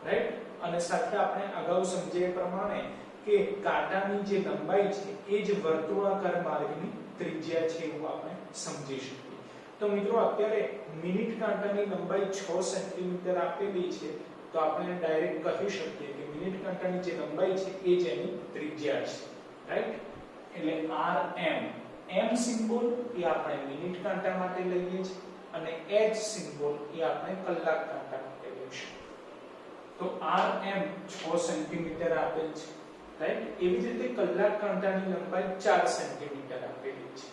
રાઈટ. અને સાથે આપણે અગાઉ સમજ્યા પ્રમાણે કે કાંટાની જે લંબાઈ છે એ જ વર્તુળાકાર માર્ગની ત્રિજ્યા છે એવું આપણે સમજી શકીએ. તો મિત્રો અત્યારે મિનિટ કાંટાની લંબાઈ 6 સેન્ટીમીટર આપેલી છે, તો આપણે ડાયરેક્ટ કહી શકીએ કે મિનિટ કાંટાની જે લંબાઈ છે એ જ એની ત્રિજ્યા છે, રાઈટ. એટલે rm, m સિમ્બોલ એ આપણે મિનિટ કાંટા માટે લઈએ છીએ અને h સિમ્બોલ એ આપણે કલાક કાંટા માટે લઈશું. તો rm 6 સેન્ટીમીટર આપેલ છે, રાઈટ. એવી જ રીતે કલાક કાંટાની લંબાઈ 4 સેન્ટીમીટર આપેલી છે,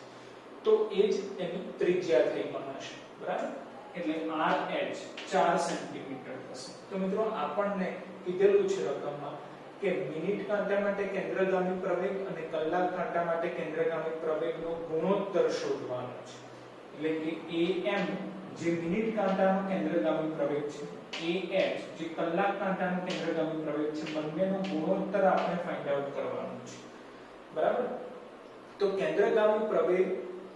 તો એ જ એની ત્રિજ્યા થઈ બનશે, બરાબર. એટલે RH 4 સેન્ટીમીટર થશે. તો મિત્રો આપણને કીધેલું છે રકમમાં કે મિનિટ કાંટા માટે કેન્દ્રગામી પ્રવેગ અને કલાક કાંટા માટે કેન્દ્રગામી પ્રવેગનો ગુણોત્તર શોધવાનો છે. એટલે કે AM જે મિનિટ કાંટાનો કેન્દ્રગામી પ્રવેગ છે, AH જે કલાક કાંટાનો કેન્દ્રગામી પ્રવેગ છે, બંનેનો ગુણોત્તર આપણે ફાઇન્ડ આઉટ કરવાનો છે, બરાબર. તો કેન્દ્રગામી પ્રવેગ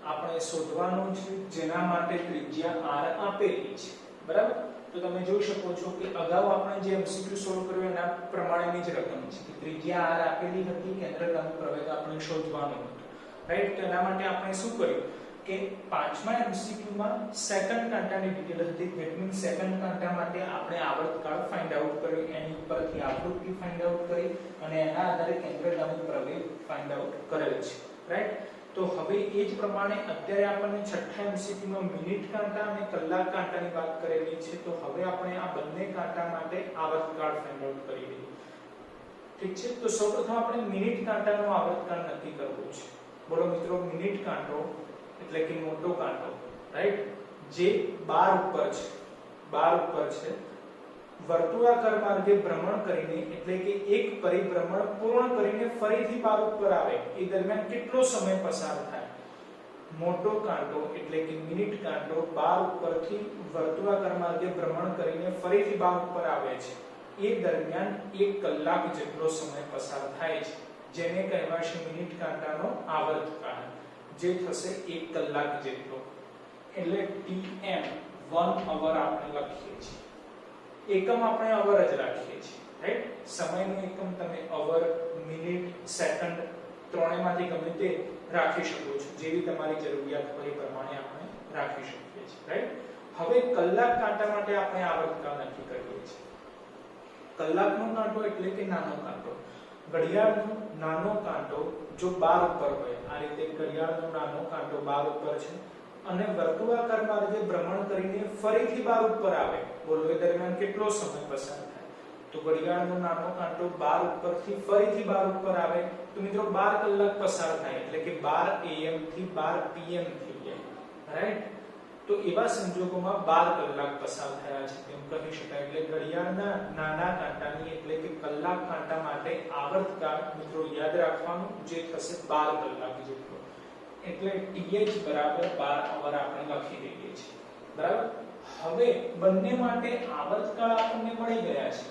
આપણે શોધવાનો છે જેના માટે ત્રિજ્યા r આપેલી છે, બરાબર. તો તમે જોઈ શકો છો કે અગાઉ આપણે જે MCQ સોલ્વ કર્યો એના પ્રમાણેની જ રકમ છે કે ત્રિજ્યા r આપેલી હતી, કેન્દ્રગામી પ્રવેગ આપણે શોધવાનો હતો, રાઈટ. તો એના માટે આપણે શું કર્યું કે પાંચમા MCQ માં સેકન્ડ કાંટાની ડિટેલ હતી. ધેટ મીન્સ સેકન્ડ કાંટા માટે આપણે આવર્તકાળ ફાઇન્ડ આઉટ કર્યો, એની ઉપરથી આવૃત્તિ ફાઇન્ડ આઉટ કરી અને એના આધારે કેન્દ્રગામી પ્રવેગ ફાઇન્ડ આઉટ કરેલ છે, રાઈટ. તો હવે એ જ પ્રમાણે અત્યારે આપણને છઠ્ઠા MCQ માં મિનિટ કાંટા અને કલાક કાંટાની વાત કરેલી છે, તો હવે આપણે આ બંને કાંટા માટે આવર્તકાળ ફાઇન્ડ આઉટ કરી લઈએ, ઠીક છે. તો સૌપ્રથમ આપણે મિનિટ કાંટાનો આવર્તકાળ નક્કી કરવો છે. બોલો મિત્રો, મિનિટ કાંટો એટલે કે મોટો કાંટો, રાઈટ, જે 12 ઉપર છે, 12 ઉપર છે, વર્તુળાકાર માર્ગે ભ્રમણ કરીને એટલે કે એક પરિભ્રમણ પૂર્ણ કરીને ફરીથી 12 ઉપર આવે એ દરમિયાન કેટલો સમય પસાર થાય? મોટો કાંટો એટલે કે મિનિટ કાંટો 12 ઉપરથી વર્તુળાકાર માર્ગે ભ્રમણ કરીને ફરીથી 12 ઉપર આવે છે, એ દરમિયાન 1 કલાક જેટલો સમય પસાર થાય છે, જેને કહેવાશે મિનિટ કાંટાનો આવર્તકાળ, જે થશે 1 કલાક જેટલો. એટલે TM 1 અવર આપણે લખીએ છીએ. એકમ આપણે અવર જ રાખીએ છીએ, રાઈટ? સમયનો એકમ તમે અવર, મિનિટ, સેકન્ડ ત્રણેયમાંથી ગમે તે રાખી શકો છો, જેવી તમારી જરૂરિયાત હોય એ પ્રમાણે આપણે રાખી શકીએ છીએ, રાઈટ? હવે કલાક કાંટા માટે આપણે આવર્તકાળ નક્કી કરીએ છીએ. કલાકનો કાંટો એટલે કે નાનો કાંટો. ઘડિયાળનો નાનો કાંટો જો 12 ઉપર હોય, આ રીતે ઘડિયાળનો નાનો કાંટો 12 ઉપર છે અને વર્તુળાકાર માર્ગે ભ્રમણ કરીને ફરીથી 12 ઉપર આવે, બોલો એ દરમિયાન કેટલો સમય પસાર થાય? તો ઘડિયાળનો નાનો કાંટો 12 ઉપરથી ફરીથી 12 ઉપર આવે તો મિત્રો 12 કલાક પસાર થાય, એટલે કે 12 AM થી 12 PM થઈ જાય, રાઈટ? તો એવા સંજોગોમાં 12 કલાક પસાર થયા છે એમ કહી શકાય. એટલે ઘડિયાળના નાના કાંટાની એટલે કે કલાક કાંટા માટે આવર્તકાળ મિત્રો યાદ રાખવાનું, જે થશે 12 કલાક જેટલો. એટલે TH બરાબર 12 અવર આપણે લખી દઈએ છીએ, બરાબર? હવે બંને માટે આવર્તકાળ આપણને મળી ગયા છે.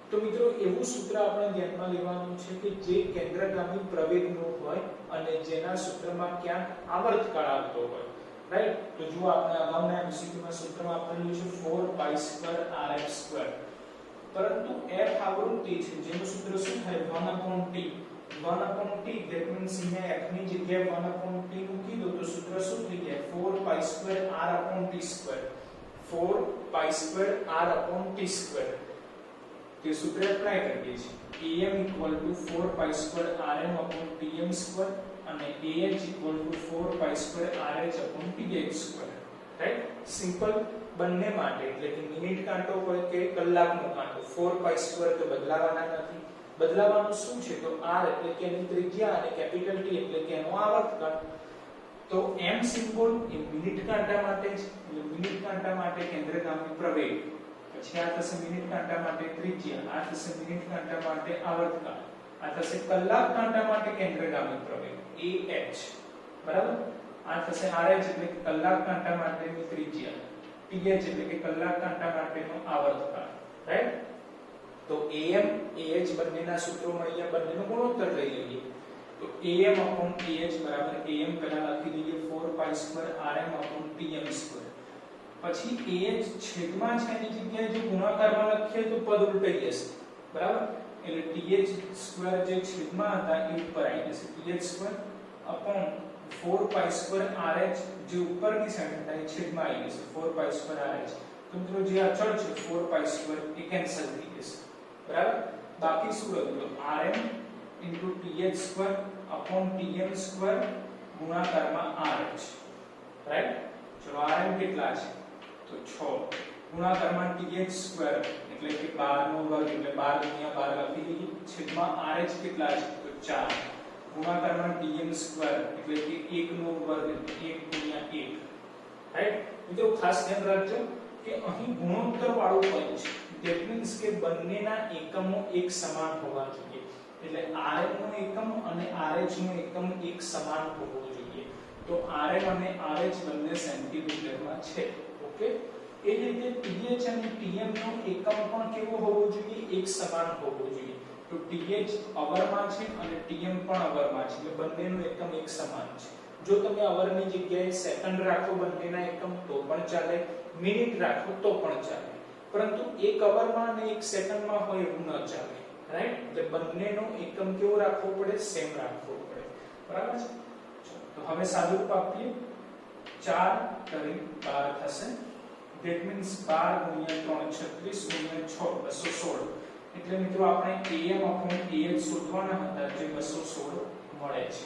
તો મિત્રો એવું સૂત્ર આપણે ધ્યાનમાં લેવાનું છે કે જે કેન્દ્રગામી પ્રવેગનું હોય અને જેના સૂત્રમાં ક્યાંક આવર્તકાળ આવતો હોય, રાઈટ? તો જો આપણે અગાઉના MCQ માં સૂત્રમાં આપેલું છે 4π2Rf², પરંતુ f આવૃત્તિ છે જેનું સૂત્ર શું થાય? 1/t. 1/t that means અહીંયા f ની જગ્યાએ 1/t મૂકી દો તો સૂત્ર શું થઈ જાય? 4π2R/t². 4π2R/t². તે સૂત્ર એપ્લાય કરીએ છીએ. Am = 4π2Rm/tm² અને Ah = 4π2RH/ph², રાઈટ? સિમ્પલ બંને માટે, એટલે કે મિનિટ કાંટો હોય કે કલાકનો કાંટો, 4π² તો બદલાવાના નથી. બદલાવાનું શું છે? તો r એટલે કે એની ત્રિજ્યા અને કેપિટલ T એટલે કે એનો આવર્તકાળ. તો m સિમ્બોલ એ મિનિટ કાંટા માટે છે, એટલે મિનિટ કાંટા માટે કેન્દ્રગામી પ્રવેગ, પછી આ થશે મિનિટ કાંટા માટે ત્રિજ્યા, આ થશે મિનિટ કાંટા માટે આવર્તકાળ, આ થશે કલાક કાંટા માટે કેન્દ્રગામી પ્રવેગ AH, બરાબર? આ થશે RH એટલે કે કલાક કાંટા માટેની ત્રિજ્યા, TH એટલે કે કલાક કાંટા માટેનો આવર્તકાળ, રાઈટ? તો AM AH બંનેના સૂત્રો મળ્યા, બંનેનો ગુણોત્તર લઈ લઈએ. તો AM/AH બરાબર AM પહેલા લખી દઈએ 4π2Rm/tm². પછી AH છેદમાં છે એની જગ્યાએ જો ગુણાકારમાં લખીએ તો પદ ઉલટાઈ જશે, બરાબર? એટલે TH² જે છેદમાં હતા એ ઉપર આવી જશે, TH²/4π2RH જે ઉપરની સાઈડ હતા એ છેદમાં આવી જશે 4π2RH. તો મિત્રો જે અચળ છે 4π² એ કેન્સલ થઈ જશે, બરાબર? બાકી શું રહ્યું? Rm * TH²/tm² ગુણાકારમાં RH, રાઈટ? ચલો Rm કેટલા છે? તો 6 ગુણાકારમાં TH² એટલે કે 12 નો વર્ગ એટલે 12 * 12 લખી દઈએ, છેદમાં RH કેટલા છે? તો 4 ગુણાકારમાં tm² એટલે કે 1 નો વર્ગ એટલે 1 * 1, રાઈટ? મિત્રો ખાસ ધ્યાન રાખજો કે અહીં ગુણોત્તર વાળું પદ છે, ધેટ મીન્સ કે બંનેના એકમો એક સમાન હોવા જોઈએ. એટલે Rm નો એકમ અને RH નો એકમ એક સમાન હોવો જોઈએ. તો Rm અને RH બંને સેન્ટીમીટરમાં છે, ઓકે? એ જ રીતે TH અને TM નો એકમ પણ કેવો હોવો જોઈએ? એક સમાન હોવો જોઈએ. તો TH અવરમાં છે અને TM પણ અવરમાં છે, એટલે બંનેનો એકમ એક સમાન છે. જો તમે અવરની જગ્યાએ સેકન્ડ રાખો બંનેના એકમ તો પણ ચાલે, મિનિટ રાખો તો પણ ચાલે, પરંતુ એક અવરમાં અને એક સેકન્ડમાં હોય એવું ન ચાલે, રાઈટ? એટલે બંનેનો એકમ કેવો રાખવો પડે? સેમ રાખવો પડે, બરાબર છે? તો હવે સાદુરૂપ આપીએ. 4 * 12 થશે, ધેટ મીન્સ 12 * 3 = 36 * 6 216. એટલે મિત્રો આપણે AM/AH શોધવાના હતા, જે 216 મળે છે.